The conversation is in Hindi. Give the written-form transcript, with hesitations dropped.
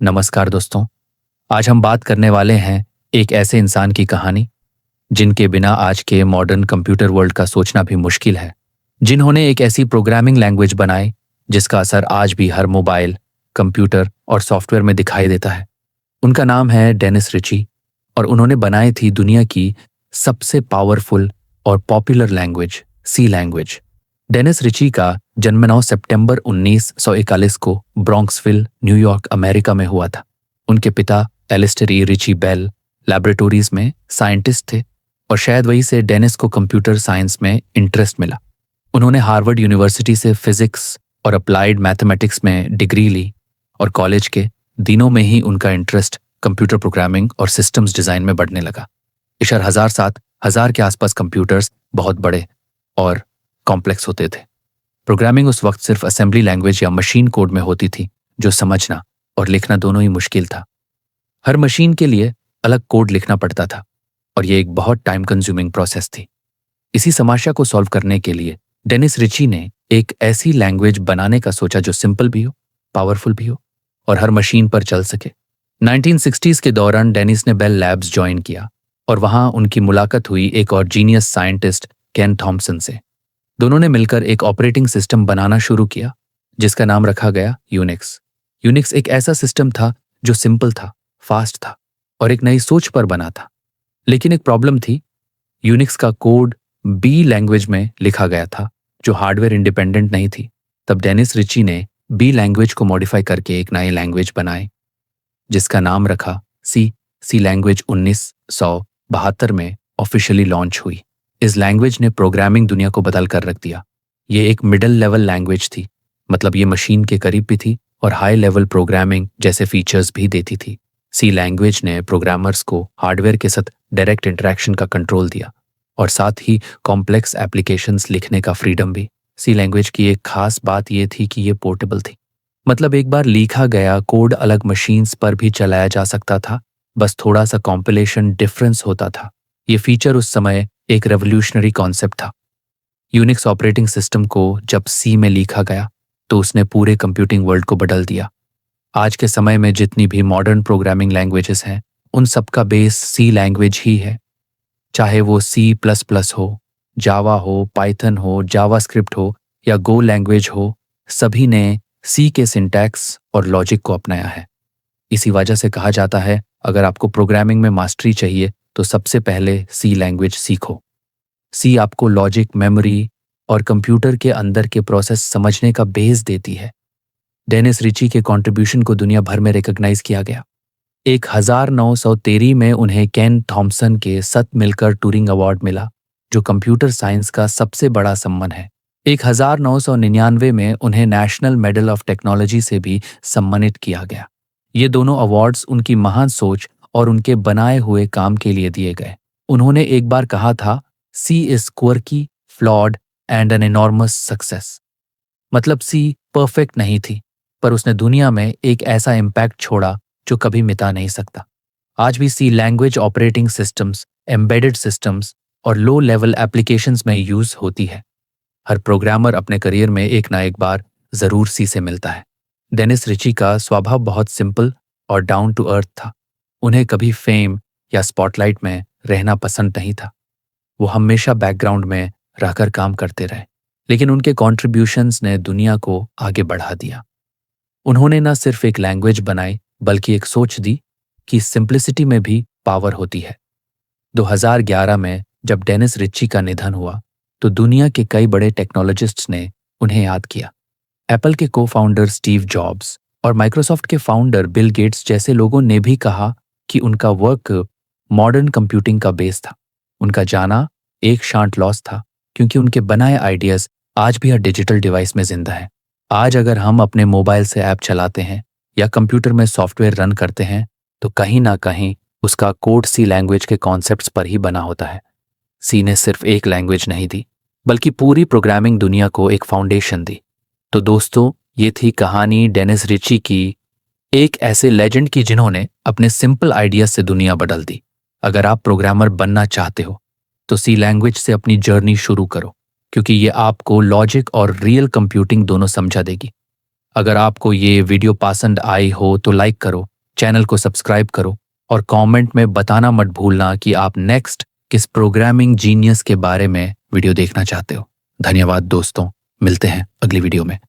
नमस्कार दोस्तों। आज हम बात करने वाले हैं एक ऐसे इंसान की कहानी जिनके बिना आज के मॉडर्न कंप्यूटर वर्ल्ड का सोचना भी मुश्किल है। जिन्होंने एक ऐसी प्रोग्रामिंग लैंग्वेज बनाई जिसका असर आज भी हर मोबाइल, कंप्यूटर और सॉफ्टवेयर में दिखाई देता है। उनका नाम है डेनिस रिची और उन्होंने बनाई थी दुनिया की सबसे पावरफुल और पॉपुलर लैंग्वेज, सी लैंग्वेज। डेनिस रिची का जन्म 9 सितंबर 1941 को ब्रॉन्क्सविल, न्यूयॉर्क, अमेरिका में हुआ था। उनके पिता एलिस्टर ई रिची बेल लैबोरेटरीज में साइंटिस्ट थे और शायद वहीं से डेनिस को कंप्यूटर साइंस में इंटरेस्ट मिला। उन्होंने हार्वर्ड यूनिवर्सिटी से फिजिक्स और अप्लाइड मैथमेटिक्स में डिग्री ली और कॉलेज के दिनों में ही उनका इंटरेस्ट कंप्यूटर प्रोग्रामिंग और सिस्टम्स डिज़ाइन में बढ़ने लगा। इशर 1000 के आसपास कंप्यूटर्स बहुत बड़े और कॉम्प्लेक्स होते थे। प्रोग्रामिंग उस वक्त सिर्फ असेंबली लैंग्वेज या मशीन कोड में होती थी जो समझना और लिखना दोनों ही मुश्किल था। हर मशीन के लिए अलग कोड लिखना पड़ता था और ये एक बहुत टाइम कंज्यूमिंग प्रोसेस थी। इसी समस्या को सॉल्व करने के लिए डेनिस रिची ने एक ऐसी लैंग्वेज बनाने का सोचा जो सिंपल भी हो, पावरफुल भी हो और हर मशीन पर चल सके। 1960s के दौरान डेनिस ने बेल लैब्स ज्वाइन किया और वहां उनकी मुलाकात हुई एक और जीनियस साइंटिस्ट केन थॉम्पसन से। दोनों ने मिलकर एक ऑपरेटिंग सिस्टम बनाना शुरू किया जिसका नाम रखा गया यूनिक्स। यूनिक्स एक ऐसा सिस्टम था जो सिंपल था, फास्ट था और एक नई सोच पर बना था। लेकिन एक प्रॉब्लम थी, यूनिक्स का कोड बी लैंग्वेज में लिखा गया था जो हार्डवेयर इंडिपेंडेंट नहीं थी। तब डेनिस रिची ने बी लैंग्वेज को मॉडिफाई करके एक नई लैंग्वेज बनाई जिसका नाम रखा सी। सी लैंग्वेज 1972 में ऑफिशियली लॉन्च हुई। इस लैंग्वेज ने प्रोग्रामिंग दुनिया को बदल कर रख दिया। ये एक मिडिल लेवल लैंग्वेज थी, मतलब ये मशीन के करीब भी थी और हाई लेवल प्रोग्रामिंग जैसे फीचर्स भी देती थी। सी लैंग्वेज ने प्रोग्रामर्स को हार्डवेयर के साथ डायरेक्ट इंटरेक्शन का कंट्रोल दिया और साथ ही कॉम्प्लेक्स एप्लीकेशंस लिखने का फ्रीडम भी। सी लैंग्वेज की एक खास बात ये थी कि ये पोर्टेबल थी, मतलब एक बार लिखा गया कोड अलग मशीन्स पर भी चलाया जा सकता था, बस थोड़ा सा कॉम्पिलेशन डिफरेंस होता था। ये फीचर उस समय एक रेवोल्यूशनरी कॉन्सेप्ट था। यूनिक्स ऑपरेटिंग सिस्टम को जब सी में लिखा गया तो उसने पूरे कंप्यूटिंग वर्ल्ड को बदल दिया। आज के समय में जितनी भी मॉडर्न प्रोग्रामिंग लैंग्वेजेस हैं उन सबका बेस सी लैंग्वेज ही है। चाहे वो C++ हो, जावा हो, पाइथन हो, जावास्क्रिप्ट हो या गो लैंग्वेज हो, सभी ने सी के सिंटैक्स और लॉजिक को अपनाया है। इसी वजह से कहा जाता है अगर आपको प्रोग्रामिंग में मास्टरी चाहिए तो सबसे पहले सी लैंग्वेज सीखो। सी आपको लॉजिक, मेमोरी और कंप्यूटर के अंदर के प्रोसेस समझने का बेस देती है। डेनिस रिची के कंट्रीब्यूशन को दुनिया भर में रिकॉग्नाइज किया गया। 1913 में उन्हें केन थॉम्पसन के साथ मिलकर ट्यूरिंग अवार्ड मिला जो कंप्यूटर साइंस का सबसे बड़ा सम्मान है। 1999 में उन्हें नेशनल मेडल ऑफ टेक्नोलॉजी से भी सम्मानित किया गया। ये दोनों अवार्ड्स उनकी महान सोच और उनके बनाए हुए काम के लिए दिए गए। उन्होंने एक बार कहा था, C is quirky, flawed and an enormous success. मतलब सी परफेक्ट नहीं थी पर उसने दुनिया में एक ऐसा इम्पैक्ट छोड़ा जो कभी मिटा नहीं सकता। आज भी C language operating systems, embedded systems और लो लेवल एप्लीकेशंस में यूज होती है। हर प्रोग्रामर अपने करियर में एक ना एक बार जरूर सी से मिलता है। डेनिस रिची का स्वभाव बहुत सिंपल और डाउन टू अर्थ था। उन्हें कभी फेम या स्पॉटलाइट में रहना पसंद नहीं था। वो हमेशा बैकग्राउंड में रहकर काम करते रहे, लेकिन उनके कॉन्ट्रीब्यूशंस ने दुनिया को आगे बढ़ा दिया। उन्होंने न सिर्फ एक लैंग्वेज बनाई बल्कि एक सोच दी कि सिंप्लिसिटी में भी पावर होती है। 2011 में जब डेनिस रिची का निधन हुआ तो दुनिया के कई बड़े टेक्नोलॉजिस्ट्स ने उन्हें याद किया। एप्पल के को फाउंडर स्टीव जॉब्स और माइक्रोसॉफ्ट के फाउंडर बिल गेट्स जैसे लोगों ने भी कहा कि उनका वर्क मॉडर्न कंप्यूटिंग का बेस था। उनका जाना एक शांत लॉस था क्योंकि उनके बनाए आइडियाज आज भी हर डिजिटल डिवाइस में जिंदा है। आज अगर हम अपने मोबाइल से ऐप चलाते हैं या कंप्यूटर में सॉफ्टवेयर रन करते हैं तो कहीं ना कहीं उसका कोड सी लैंग्वेज के कॉन्सेप्ट्स पर ही बना होता है। सी ने सिर्फ एक लैंग्वेज नहीं दी बल्कि पूरी प्रोग्रामिंग दुनिया को एक फाउंडेशन दी। तो दोस्तों, ये थी कहानी डेनिस रिची की, एक ऐसे लेजेंड की जिन्होंने अपने सिंपल आइडियाज से दुनिया बदल दी। अगर आप प्रोग्रामर बनना चाहते हो तो सी लैंग्वेज से अपनी जर्नी शुरू करो क्योंकि ये आपको लॉजिक और रियल कंप्यूटिंग दोनों समझा देगी। अगर आपको ये वीडियो पसंद आई हो तो लाइक करो चैनल को सब्सक्राइब करो और कमेंट में बताना मत भूलना कि आप नेक्स्ट किस प्रोग्रामिंग जीनियस के बारे में वीडियो देखना चाहते हो। धन्यवाद दोस्तों, मिलते हैं अगली वीडियो में।